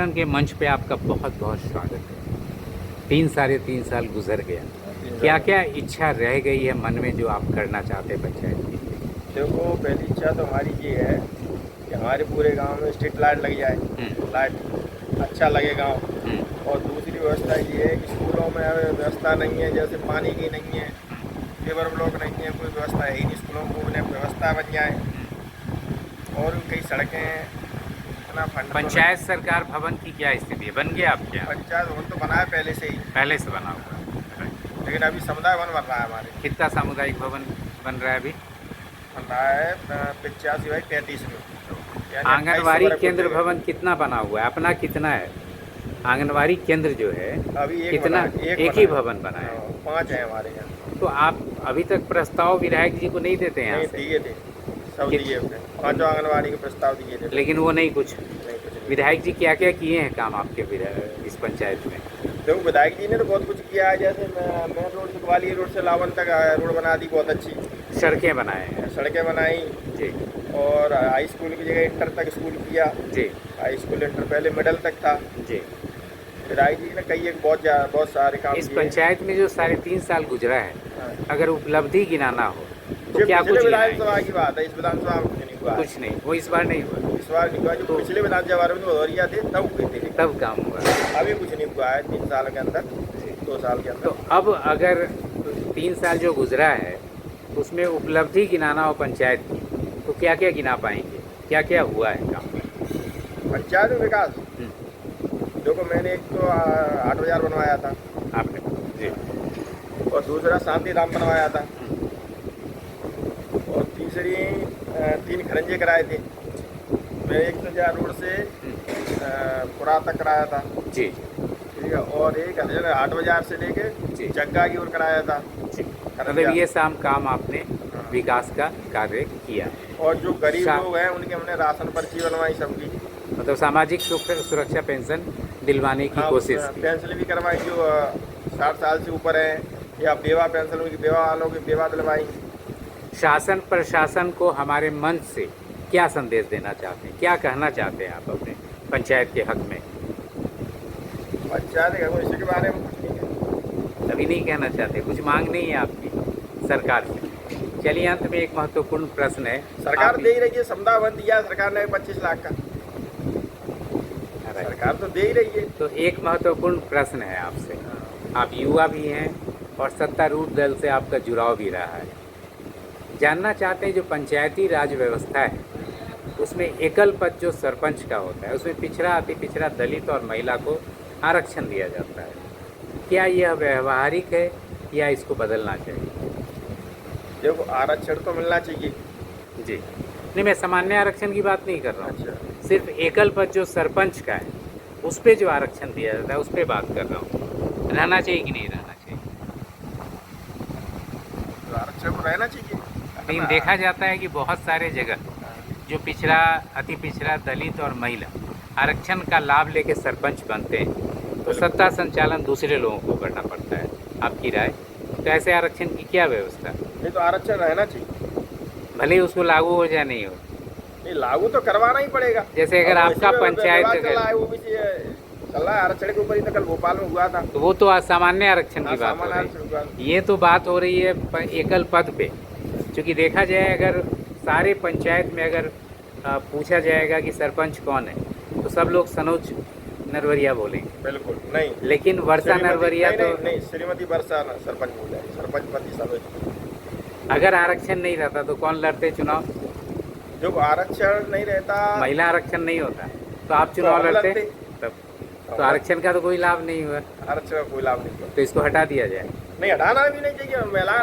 संचालन के मंच पे आपका बहुत बहुत स्वागत है। साढ़े 3 साल गुजर गया, क्या क्या इच्छा रह गई है मन में जो आप करना चाहते हैं पंचायत की? देखो, पहली इच्छा तो हमारी ये है कि हमारे पूरे गांव में स्ट्रीट लाइट लग जाए, लाइट अच्छा लगे गांव। और दूसरी व्यवस्था ये है कि स्कूलों में व्यवस्था नहीं है, जैसे पानी की नहीं है, पेवर ब्लॉक नहीं है, कोई व्यवस्था है ही नहीं स्कूलों में, उन्हें व्यवस्था बन जाए। और कई सड़कें इतना फंड पंचायत सरकार भवन की क्या स्थिति है, बन गया आपके यहाँ? पंचायत भवन तो बना है पहले से ही, पहले से बना हुआ है, लेकिन अभी समुदाय भवन बन रहा है हमारे। कितना सामुदायिक भवन बन रहा है अभी? बन रहा है 85/33 में। यानी आंगनवाड़ी 28 केंद्र वर्ग भवन कितना बना हुआ है, अपना कितना है? आंगनवाड़ी केंद्र जो है अभी कितना? एक ही भवन बना है। 5 है हमारे यहाँ। तो आप अभी तक प्रस्ताव विधायक जी को नहीं देते हैं? नहीं दिए थे, सब दिए थे, 5 आंगनवाड़ी के प्रस्ताव दिए थे, लेकिन वो नहीं कुछ। नहीं कुछ नहीं। विधायक जी क्या क्या किए हैं काम आपके इस पंचायत में? देखो, विधायक जी ने तो बहुत कुछ किया है, जैसे मेन रोड से ग्वालियर रोड से लावन तक रोड बना दी, बहुत अच्छी सड़कें बनाए हैं सड़कें बनाई। जी। और हाई स्कूल की जगह इंटर तक स्कूल किया जी हाई स्कूल इंटर, पहले मिडिल तक था। जी। विधायक जी ने कई एक बहुत सारे काम इस किए। पंचायत में जो 3.5 साल गुजरा है, हाँ। अगर उपलब्धि गिनाना हो तो ये क्या पिछले कुछ विधानसभा गिनाएंगे? की बात है, इस विधानसभा में कुछ नहीं हुआ है। कुछ नहीं, वो इस बार नहीं हुआ, इस बार नहीं हुआ, जो पिछले विधानसभा में भदौरिया थे तब हुए थे, तब काम हुआ। अभी कुछ नहीं हुआ है 3 साल के अंदर, 2 साल के तो अंदर। अब अगर 3 साल जो गुजरा है उसमें उपलब्धि गिनाना हो पंचायत की, तो क्या क्या गिना पाएंगे, क्या क्या हुआ है काम? पंचायत में विकास, देखो मैंने एक तो 8 बाजार बनवाया था आपने जी, और दूसरा शांति धाम बनवाया था, और तीसरी 3 खरंजे कराए थे। मैं 1,000 रोड से पुरा तक कराया था, जी ठीक है, और एक 8 बाजार से लेके जी। जग्गा की ओर कराया था। जी। मतलब ये शाम काम आपने विकास का कार्य किया। और जो गरीब लोग हैं उनके हमने राशन पर्ची बनवाई सबकी, मतलब सामाजिक सुरक्षा पेंशन दिलवाने की कोशिश की। पेंशन भी करवाई, जो 60 साल से ऊपर है, या बेवा पेंशन, उनकी बेवा वालों की बेवा दिलवाई। शासन प्रशासन को हमारे मंच से क्या संदेश देना चाहते हैं, क्या कहना चाहते हैं आप अपने पंचायत के हक में? पंचायत के भविष्य के बारे में कुछ नहीं है, अभी नहीं कहना चाहते, कुछ मांग नहीं है आपकी सरकार से? चलिए, अंत में एक महत्वपूर्ण प्रश्न है। सरकार दे ही रही है, समुदाय भवन दिया सरकार ने 25 लाख का, सरकार तो दे ही रही है। तो एक महत्वपूर्ण प्रश्न है आपसे, आप युवा भी हैं और सत्तारूढ़ दल से आपका जुड़ाव भी रहा है, जानना चाहते हैं जो पंचायती राज व्यवस्था है उसमें एकल पद जो सरपंच का होता है उसमें पिछड़ा, अति पिछड़ा, दलित और महिला को आरक्षण दिया जाता है, क्या यह व्यवहारिक है या इसको बदलना चाहिए? देखो, आरक्षण तो मिलना चाहिए जी, नहीं मैं सामान्य आरक्षण की बात नहीं कर रहा हूँ, अच्छा, सिर्फ एकल पद जो सरपंच का है उस पर जो आरक्षण दिया जाता है उस पर बात कर रहा हूँ। रहना चाहिए कि नहीं रहना चाहिए? तो आरक्षण तो रहना चाहिए। लेकिन देखा जाता है कि बहुत सारे जगह जो पिछड़ा, अति पिछड़ा, दलित और महिला आरक्षण का लाभ लेके सरपंच बनते हैं तो सत्ता संचालन दूसरे लोगों को करना पड़ता है, आपकी राय? तो ऐसे आरक्षण की क्या व्यवस्था? नहीं, तो आरक्षण रहना चाहिए, भले ही उसको लागू हो या नहीं हो। नहीं लागू तो करवाना ही पड़ेगा। जैसे अगर आपका पंचायत चल रहा है, वो भी चल रहा है आरक्षण के ऊपर ही, तो कल भोपाल में हुआ था, तो वो तो सामान्य आरक्षण की बात हो सामान्य रही आरक्षण हुआ। है, ये तो बात हो रही है एकल पद पे। क्योंकि देखा जाए अगर सारे पंचायत में अगर पूछा जाएगा कि सरपंच कौन है तो सब लोग सनोज नरवरिया बोलेंगे। बिल्कुल नहीं, लेकिन वर्षा नरवरिया तो नहीं, श्रीमती वर्षा सरपंच बोले, सरपंच पति सनोज। अगर आरक्षण नहीं रहता तो कौन लड़ते चुनाव? जो आरक्षण नहीं रहता, महिला आरक्षण नहीं होता तो आप चुनाव लड़ते तब, तो आरक्षण का तो कोई लाभ नहीं हुआ, आरक्षण का कोई लाभ नहीं हुआ। तो इसको हटा दिया जाए। नहीं, हटाना भी नहीं चाहिए, महिला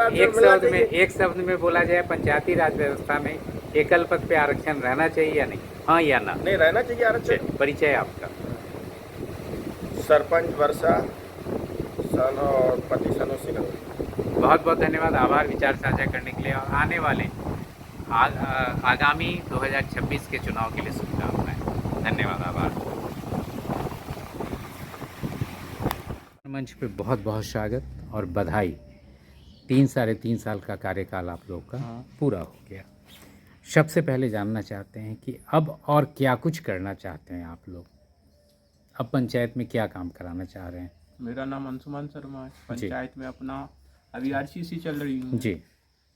एक शब्द में बोला जाए, पंचायती राज व्यवस्था में एकल पद पे आरक्षण रहना चाहिए या नहीं, हाँ या ना? नहीं, रहना चाहिए आरक्षण। परिचय आपका? सरपंच वर्षा सन और पति सनोज सिन्हा। बहुत बहुत धन्यवाद, आभार विचार साझा करने के लिए, और आने वाले आगामी 2026 के चुनाव के लिए शुभकामनाएं। धन्यवाद, आभार। मंच पे बहुत बहुत स्वागत और बधाई। 3 साल का कार्यकाल आप लोग का पूरा हो गया। सबसे पहले जानना चाहते हैं कि अब और क्या कुछ करना चाहते हैं आप लोग? अब पंचायत में क्या काम कराना चाह रहे हैं? मेरा नाम अंशुमान शर्मा है। पंचायत में अपना अभी आरसीसी चल रही हूँ, जी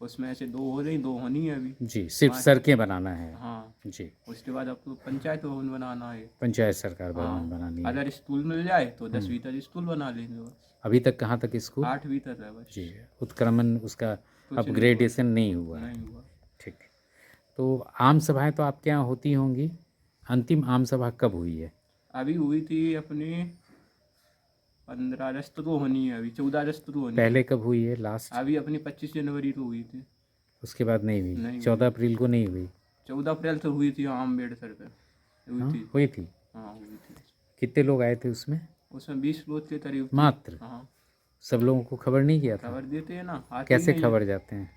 उसमें ऐसे 2 हो रही, 2 होनी है अभी। जी, सिर्फ सड़कें बनाना है। हाँ, जी, उसके बाद अब तो पंचायत भवन बनाना है। पंचायत सरकार भवन हाँ, बनानी है। अगर स्कूल मिल जाए तो 10वीं तक स्कूल बना लेंगे बस। अभी तक कहाँ तक स्कूल? 8वीं तक है बस। जी, उत्क्रमण उसका कुछ नहीं अपग्रेडेशन नहीं हुआ है। नहीं हुआ। ठीक। तो आम सभाएं तो आपके यहाँ होती होंगी, अंतिम आम सभा कब हुई है? अभी हुई थी अपनी 15 अगस्त को होनी है, अभी 14 अगस्त को होनी है। पहले कब हुई है लास्ट? अभी अपनी 25 जनवरी को हुई थी। उसके बाद नहीं हुई? नहीं हुई। 14 अप्रैल को नहीं हुई? 14 अप्रैल को हुई थी, अम्बेडकर पे हुई हाँ, थी। हुई थी। हाँ हुई थी। कितने लोग आए थे उसमें? उसमें 20 लोग के करीब थे। मात्र? हाँ, सब लोगों को खबर नहीं किया था? खबर देते हैं ना, आती कैसे नहीं खबर जाते हैं?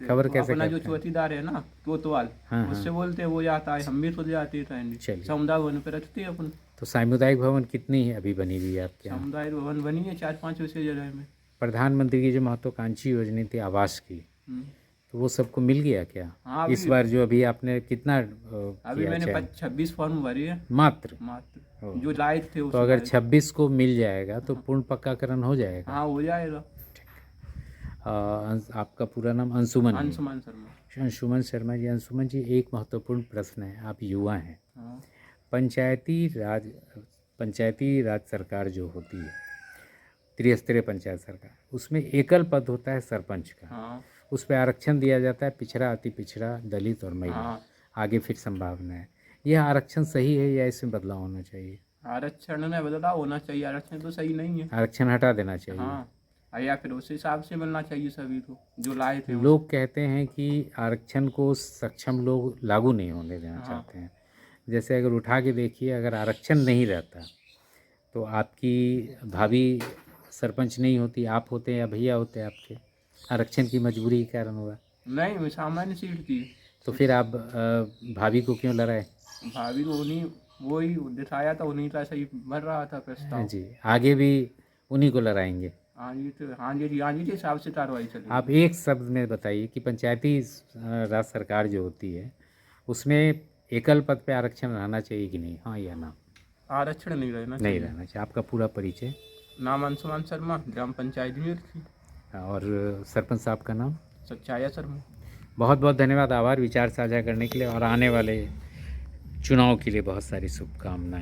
है। खबर कैसे अपना जो करते हैं? चौकीदार है ना, कोतवाल, हाँ, उससे बोलते हैं, वो जाता है, हम भी खुद जाते हैं। चलिए। समुदाय भवन पे रखते हैं अपन। तो सामुदायिक भवन कितनी है अभी बनी हुई है आपके यहाँ? समुदाय भवन बनी है 4-5 उसे जगह में। प्रधानमंत्री की जो महत्वाकांक्षी योजना थी आवास की, हम्म। तो वो सबको मिल गया क्या? हाँ, इस बार जो अभी आपने कितना अभी किया मैंने चयन? 26 फॉर्म भरे हैं मात्र? मात्र, जो लाए थे तो अगर 26 को मिल जाएगा तो पूर्ण पक्काकरण हो जाएगा। हाँ हो जाएगा। आपका पूरा नाम अंशुमन है? अंशुमान शर्मा। अंशुमन शर्मा जी। अंशुमन जी, एक महत्वपूर्ण प्रश्न है, आप युवा हैं। हाँ, पंचायती राज सरकार जो होती है, त्रिस्तरीय पंचायत सरकार, उसमें एकल पद होता है सरपंच का। हाँ, उस पर आरक्षण दिया जाता है पिछड़ा, अति पिछड़ा, दलित और महिला। हाँ। आगे फिर संभावना है। यह आरक्षण सही है या इसमें बदलाव होना चाहिए? आरक्षण में बदलाव होना चाहिए, आरक्षण तो सही नहीं है। आरक्षण हटा देना चाहिए। हाँ, या फिर उस हिसाब से मिलना चाहिए सभी को जो लाए थे। लोग कहते हैं कि आरक्षण को सक्षम लोग लागू नहीं होने देना हाँ। चाहते हैं। जैसे अगर उठा के देखिए, अगर आरक्षण नहीं रहता तो आपकी भाभी सरपंच नहीं होती, आप होते या भैया होते आपके। आरक्षण की मजबूरी के कारण हुआ। नहीं, वो सामान्य सीट थी। तो फिर आप भाभी को क्यों लड़ाए? भाभी को उन्हीं वही दिखाया था, उन्हीं का सही भर रहा था प्रस्ताव। जी, आगे भी उन्हीं को लड़ाएंगे। हाँ जी, तो हाँ जी के हिसाब से कार्रवाई चलेगी। आप एक शब्द में बताइए कि पंचायती राज सरकार जो होती है उसमें एकल पद पे आरक्षण रहना चाहिए कि नहीं, हाँ या ना? आरक्षण नहीं रहना नहीं चाहिए। रहना चाहिए। आपका पूरा परिचय? नाम अंशुमान शर्मा, ग्राम पंचायत न्यूयॉर्क। और सरपंच साहब का नाम? सच्चाया शर्मा। बहुत बहुत धन्यवाद, आभार विचार साझा करने के लिए, और आने वाले चुनाव के लिए बहुत सारी शुभकामनाएं।